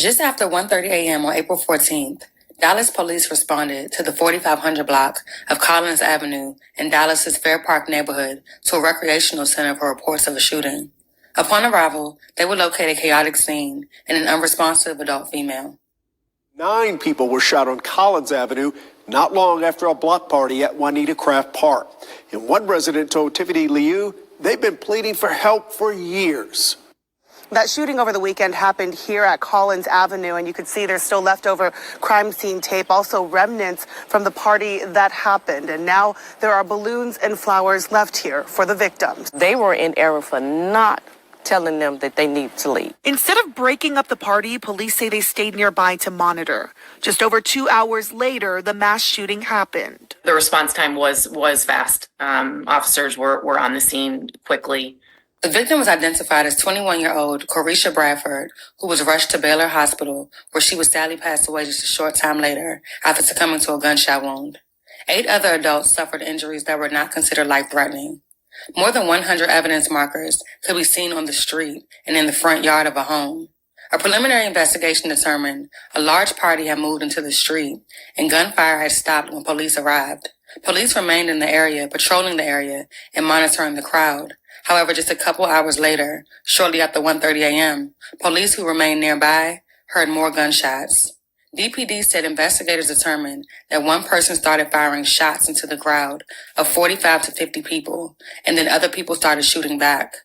Just after 1:30 a.m. on April 14th, Dallas police responded to the 4500 block of Collins Avenue in Dallas's Fair Park neighborhood to a recreational center for reports of a shooting. Upon arrival, they would locate a chaotic scene and an unresponsive adult female. 9 people were shot on Collins Avenue not long after a block party at Juanita Craft Park. And one resident told Tiffany Liu they've been pleading for help for years. That shooting over the weekend happened here at Collins Avenue, and you can see there's still leftover crime scene tape, also remnants from the party that happened. And now there are balloons and flowers left here for the victims. They were in error for not telling them that they need to leave. Instead of breaking up the party, police say they stayed nearby to monitor. Just over 2 hours later, the mass shooting happened. The response time was fast. Officers were on the scene quickly. The victim was identified as 21-year-old Carisha Bradford, who was rushed to Baylor Hospital, where she was sadly passed away just a short time later after succumbing to a gunshot wound. 8 other adults suffered injuries that were not considered life-threatening. More than 100 evidence markers could be seen on the street and in the front yard of a home. A preliminary investigation determined a large party had moved into the street and gunfire had stopped when police arrived. Police remained in the area, patrolling the area and monitoring the crowd. However, just a couple hours later, shortly after 1:30 a.m., police who remained nearby heard more gunshots. DPD said investigators determined that one person started firing shots into the crowd of 45 to 50 people, and then other people started shooting back.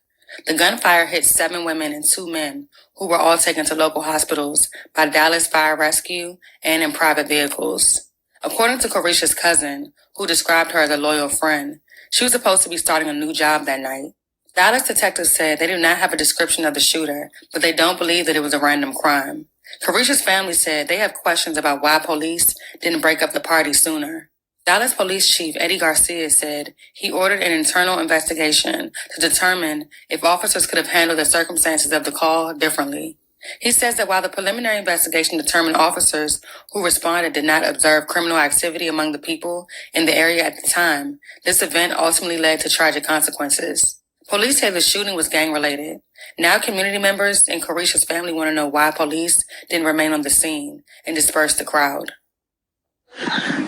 The gunfire hit 7 women and 2 men, who were all taken to local hospitals by Dallas Fire Rescue and in private vehicles. According to Carisha's cousin, who described her as a loyal friend, she was supposed to be starting a new job that night. Dallas detectives said they do not have a description of the shooter, but they don't believe that it was a random crime. Carisha's family said they have questions about why police didn't break up the party sooner. Dallas Police Chief Eddie Garcia said he ordered an internal investigation to determine if officers could have handled the circumstances of the call differently. He says that while the preliminary investigation determined officers who responded did not observe criminal activity among the people in the area at the time, this event ultimately led to tragic consequences. Police say the shooting was gang-related. Now community members and Carisha's family want to know why police didn't remain on the scene and disperse the crowd.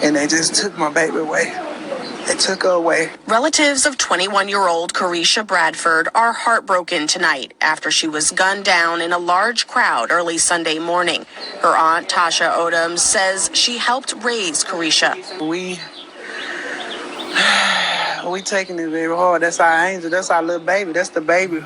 And they just took my baby away. They took her away. Relatives of 21-year-old Carisha Bradford are heartbroken tonight after she was gunned down in a large crowd early Sunday morning. Her aunt, Tasha Odom, says she helped raise Carisha. We taking it very hard. That's our angel. That's our little baby. That's the baby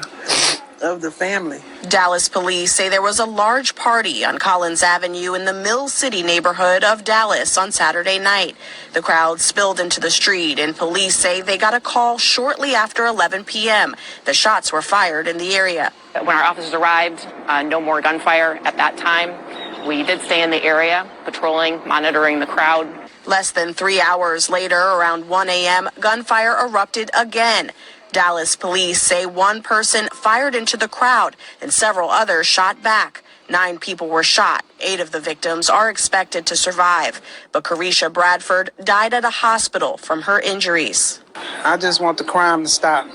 of the family. Dallas police say there was a large party on Collins Avenue in the Mill City neighborhood of Dallas on Saturday night. The crowd spilled into the street, and police say they got a call shortly after 11 p.m. The shots were fired in the area. When our officers arrived, no more gunfire at that time. We did stay in the area, patrolling, monitoring the crowd. Less than 3 hours later, around 1 a.m., gunfire erupted again. Dallas police say one person fired into the crowd and several others shot back. 9 people were shot. 8 of the victims are expected to survive. But Carisha Bradford died at a hospital from her injuries. I just want the crime to stop.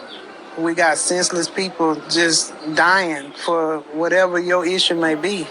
We got senseless people just dying for whatever your issue may be.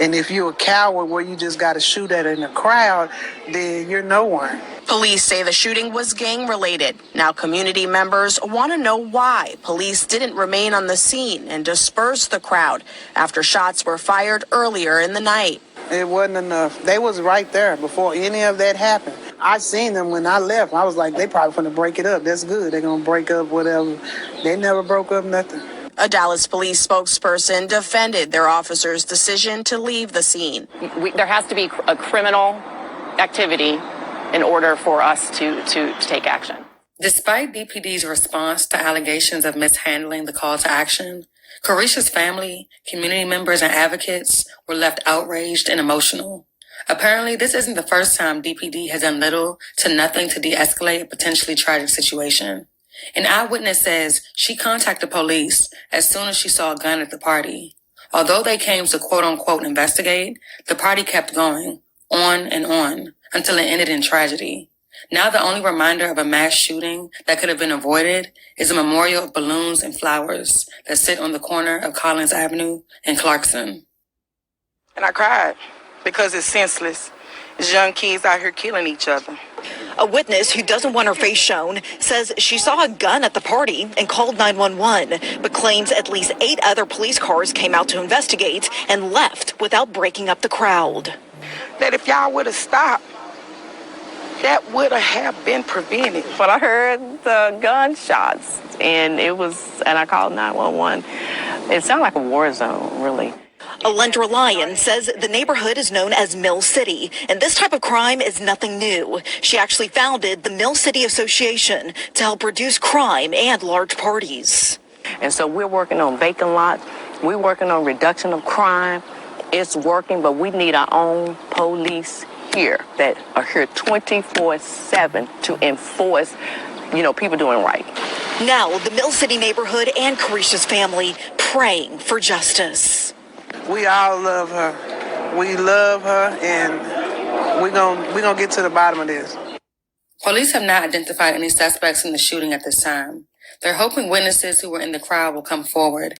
And if you're a coward where you just got to shoot at in a crowd, then you're no one. Police say the shooting was gang-related. Now community members want to know why police didn't remain on the scene and disperse the crowd after shots were fired earlier in the night. It wasn't enough. They was right there before any of that happened. I seen them when I left. I was like, they probably going to break it up. That's good. They're going to break up whatever. They never broke up nothing. A Dallas police spokesperson defended their officers' decision to leave the scene. There has to be a criminal activity in order for us to take action. Despite DPD's response to allegations of mishandling the call to action, Carisha's family, community members, and advocates were left outraged and emotional. Apparently, this isn't the first time DPD has done little to nothing to de-escalate a potentially tragic situation. An eyewitness says she contacted police as soon as she saw a gun at the party. Although they came to quote-unquote investigate, the party kept going, on and on, until it ended in tragedy. Now the only reminder of a mass shooting that could have been avoided is a memorial of balloons and flowers that sit on the corner of Collins Avenue and Clarkson. And I cried because it's senseless. It's young kids out here killing each other. A witness who doesn't want her face shown says she saw a gun at the party and called 911, but claims at least 8 other police cars came out to investigate and left without breaking up the crowd. That if y'all would have stopped, that would have been prevented. But I heard the gunshots, and I called 911. It sounded like a war zone, really. Alendra Lyon says the neighborhood is known as Mill City, and this type of crime is nothing new. She actually founded the Mill City Association to help reduce crime and large parties. And so we're working on vacant lots. We're working on reduction of crime. It's working, but we need our own police here that are here 24/7 to enforce, people doing right. Now, the Mill City neighborhood and Carisha's family praying for justice. We all love her. We love her, and we're gonna get to the bottom of this. Police have not identified any suspects in the shooting at this time. They're hoping witnesses who were in the crowd will come forward